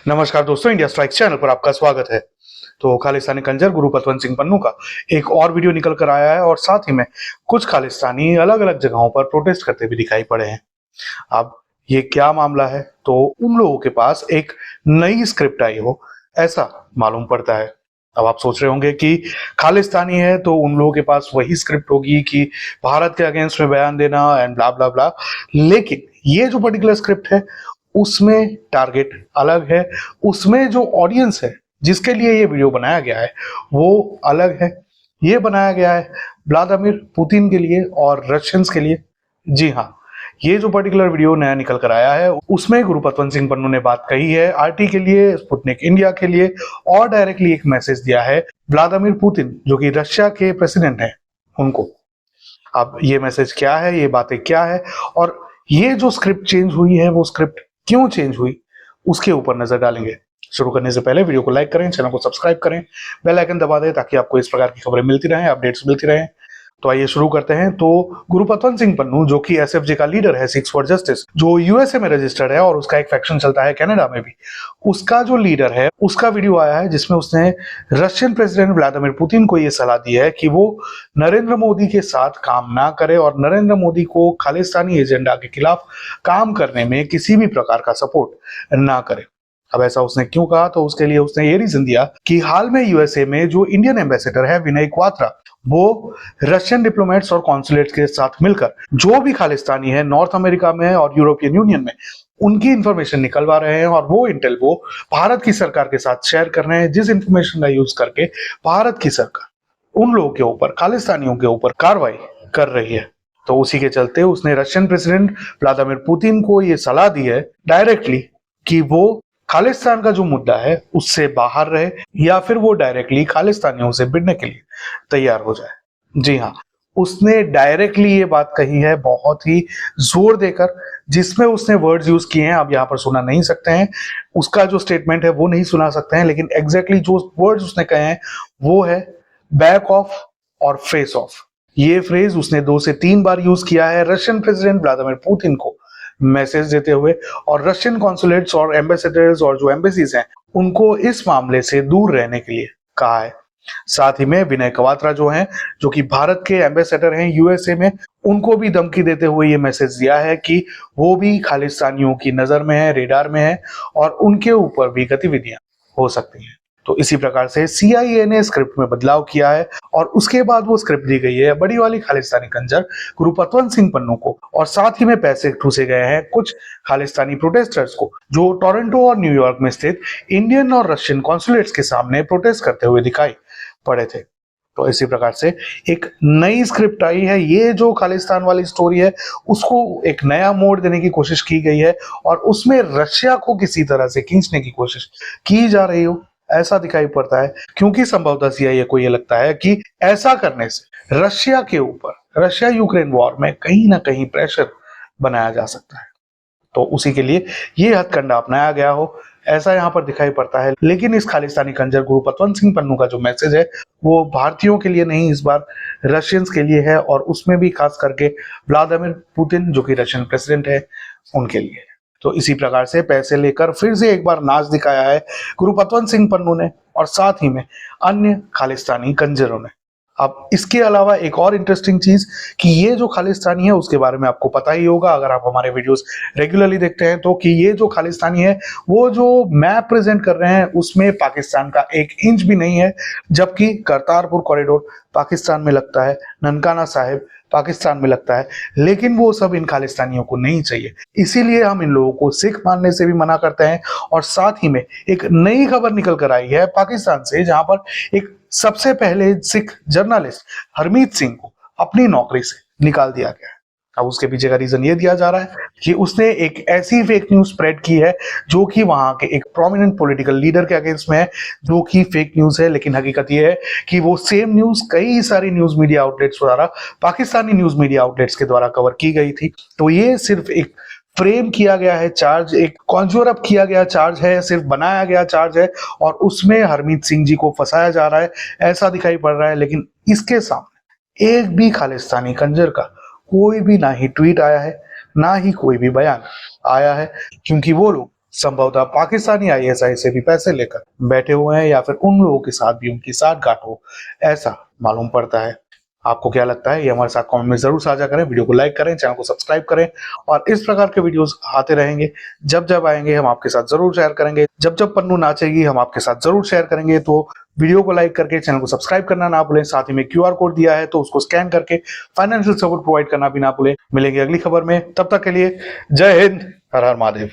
नमस्कार दोस्तों, India strike channel पर आपका स्वागत है। तो खालिस्तानी कंजर गुरु पतवंत सिंह पन्नू का एक और वीडियो निकल कर आया है और साथ ही में कुछ खालिस्तानी अलग अलग जगहों पर प्रोटेस्ट करते भी दिखाई पड़े हैं। अब ये क्या मामला है, तो उन लोगों के पास एक नई स्क्रिप्ट आई हो ऐसा मालूम पड़ता है। अब आप सोच रहे होंगे कि खालिस्तानी है तो उन लोगों के पास वही स्क्रिप्ट होगी कि भारत के अगेंस्ट में बयान देना एंड ब्ला ब्ला ब्ला, लेकिन ये जो पर्टिकुलर स्क्रिप्ट है उसमें टारगेट अलग है। उसमें जो ऑडियंस है जिसके लिए ये वीडियो बनाया गया है वो अलग है। ये बनाया गया है व्लादिमीर पुतिन के लिए और रशियंस के लिए। जी हाँ, ये जो पर्टिकुलर वीडियो नया निकल कर आया है उसमें गुरु पतवंत सिंह पन्नू ने बात कही है आरटी के लिए, स्पुतनिक इंडिया के लिए, और डायरेक्टली एक मैसेज दिया है व्लादिमीर पुतिन जो कि रशिया के प्रेसिडेंट हैं उनको। अब ये मैसेज क्या है, ये बातें क्या है, और ये जो स्क्रिप्ट चेंज हुई है वो स्क्रिप्ट क्यों चेंज हुई, उसके ऊपर नजर डालेंगे। शुरू करने से पहले वीडियो को लाइक करें, चैनल को सब्सक्राइब करें, बेल आइकन दबा दें ताकि आपको इस प्रकार की खबरें मिलती रहें, अपडेट्स मिलती रहें। तो आइए शुरू करते हैं। तो गुरु पतवंत सिंह पन्नू जो कि एसएफजे का लीडर है, सिक्स फॉर जस्टिस, जो यूएसए में रजिस्टर्ड है और उसका एक फैक्शन चलता है कनाडा में भी, उसका जो लीडर है उसका वीडियो आया है जिसमें उसने रशियन प्रेसिडेंट व्लादिमीर पुतिन को यह सलाह दी है कि वो नरेंद्र मोदी के साथ काम ना करे और नरेंद्र मोदी को खालिस्तानी एजेंडा के खिलाफ काम करने में किसी भी प्रकार का सपोर्ट ना करे। अब ऐसा उसने क्यों कहा, तो उसके लिए उसने ये रीजन दिया कि हाल में यूएसए में जो इंडियन एम्बेसडर है विनय क्वात्रा, वो रशियन डिप्लोमेट्स और कॉन्सुलेट्स के साथ मिलकर जो भी खालिस्तानी है नॉर्थ अमेरिका में और यूरोपियन यूनियन में, उनकी इंफॉर्मेशन निकलवा रहे हैं और वो इंटेल वो भारत की सरकार के साथ शेयर कर रहे हैं, जिस इंफॉर्मेशन का यूज करके भारत की सरकार उन लोगों के ऊपर, खालिस्तानियों के ऊपर कार्रवाई कर रही है। तो उसी के चलते उसने रशियन प्रेसिडेंट व्लादिमीर पुतिन को ये सलाह दी है डायरेक्टली कि वो खालिस्तान का जो मुद्दा है उससे बाहर रहे या फिर वो डायरेक्टली खालिस्तानियों से भिड़ने के लिए तैयार हो जाए। जी हाँ, उसने डायरेक्टली ये बात कही है बहुत ही जोर देकर, जिसमें उसने वर्ड्स यूज किए हैं आप यहाँ पर सुना नहीं सकते हैं, उसका जो स्टेटमेंट है वो नहीं सुना सकते हैं, लेकिन एग्जैक्टली जो वर्ड्स उसने कहे हैं वो है बैक ऑफ और फेस ऑफ। ये फ्रेज उसने 2 से 3 बार यूज किया है रशियन प्रेसिडेंट व्लादिमीर पुतिन को मैसेज देते हुए, और रशियन कॉन्सुलेट्स और एम्बेसडर्स और जो एम्बेसीज हैं उनको इस मामले से दूर रहने के लिए कहा है। साथ ही में विनय क्वात्रा जो हैं, जो कि भारत के एम्बेसडर हैं यूएसए में, उनको भी धमकी देते हुए ये मैसेज दिया है कि वो भी खालिस्तानियों की नजर में है, रेडार में है और उनके ऊपर भी गतिविधियां हो सकती हैं। तो इसी प्रकार से सीआईए ने स्क्रिप्ट में बदलाव किया है और उसके बाद वो स्क्रिप्ट दी गई है बड़ी वाली खालिस्तानी कंजर गुरु पतवंत सिंह पन्नू को, और साथ ही में पैसे ठूसे गए हैं कुछ खालिस्तानी प्रोटेस्टर्स को जो टोरंटो और न्यूयॉर्क में स्थित इंडियन और रशियन कॉन्सुलेट्स के सामने प्रोटेस्ट करते हुए दिखाई पड़े थे। तो इसी प्रकार से एक नई स्क्रिप्ट आई है। ये जो खालिस्तान वाली स्टोरी है उसको एक नया मोड़ देने की कोशिश की गई है और उसमें रशिया को किसी तरह से खींचने की कोशिश की जा रही हो ऐसा दिखाई पड़ता है, क्योंकि संभवतः सीआईए को यह लगता है कि ऐसा करने से रशिया के ऊपर, रशिया यूक्रेन वॉर में कहीं ना कहीं प्रेशर बनाया जा सकता है। तो उसी के लिए ये हथकंडा अपनाया गया हो ऐसा यहाँ पर दिखाई पड़ता है। लेकिन इस खालिस्तानी कंजर गुरु पतवंत सिंह पन्नू का जो मैसेज है वो भारतीयों के लिए नहीं, इस बार रशियंस के लिए है, और उसमें भी खास करके व्लादिमीर पुतिन जो कि रशियन प्रेसिडेंट है उनके लिए। तो इसी प्रकार से पैसे लेकर फिर से एक बार नाच दिखाया है गुरु पतवंत सिंह पन्नू ने और साथ ही में अन्य खालिस्तानी कंजरों ने। अब इसके अलावा एक और इंटरेस्टिंग चीज कि ये जो खालिस्तानी है उसके बारे में आपको पता ही होगा अगर आप हमारे वीडियोस रेगुलरली देखते हैं, तो कि ये जो खालिस्तानी है वो जो मैप प्रेजेंट कर रहे हैं उसमें पाकिस्तान का 1 इंच भी नहीं है, जबकि करतारपुर कॉरिडोर पाकिस्तान में लगता है, ननकाना साहिब पाकिस्तान में लगता है, लेकिन वो सब इन खालिस्तानियों को नहीं चाहिए। इसीलिए हम इन लोगों को सिख मानने से भी मना करते हैं। और साथ ही में एक नई खबर निकल कर आई है पाकिस्तान से, जहां पर एक सबसे पहले सिख जर्नलिस्ट हरमीत सिंह को अपनी नौकरी से निकाल दिया गया है। अब उसके पीछे का रीजन ये दिया जा रहा है कि उसने एक ऐसी फेक न्यूज स्प्रेड की है जो कि वहां के एक प्रोमिनेंट पॉलिटिकल लीडर के अगेंस्ट में है, जो कि फेक न्यूज है। लेकिन हकीकत ये है कि वो सेम न्यूज कई सारी न्यूज मीडिया आउटलेट्स द्वारा, पाकिस्तानी न्यूज मीडिया आउटलेट्स के द्वारा कवर की गई थी। तो ये सिर्फ एक फ्रेम किया गया है चार्ज, एक कॉन्ज्योर अप किया गया चार्ज है, सिर्फ बनाया गया चार्ज है, और उसमें हरमीत सिंह जी को फंसाया जा रहा है ऐसा दिखाई पड़ रहा है। लेकिन इसके सामने एक भी खालिस्तानी कंजर का कोई भी ना ही ट्वीट आया है, ना ही कोई भी बयान आया है, क्योंकि वो लोग संभवतः पाकिस्तानी आईएसआई से भी पैसे लेकर बैठे हुए हैं या फिर उन लोगों के साथ भी उनकी साठगांठ हो, ऐसा मालूम पड़ता है। आपको क्या लगता है ये हमारे साथ कमेंट में जरूर साझा करें, वीडियो को लाइक करें, चैनल को सब्सक्राइब करें और इस प्रकार के वीडियोस आते रहेंगे। जब जब आएंगे हम आपके साथ जरूर शेयर करेंगे। जब जब पन्नू नाचेगी हम आपके साथ जरूर शेयर करेंगे। तो वीडियो को लाइक करके चैनल को सब्सक्राइब करना ना भूलें। साथ ही में क्यूआर कोड दिया है तो उसको स्कैन करके फाइनेंशियल सपोर्ट प्रोवाइड करना भी ना भूलें। मिलेंगे अगली खबर में, तब तक के लिए जय हिंद, हर हर महादेव।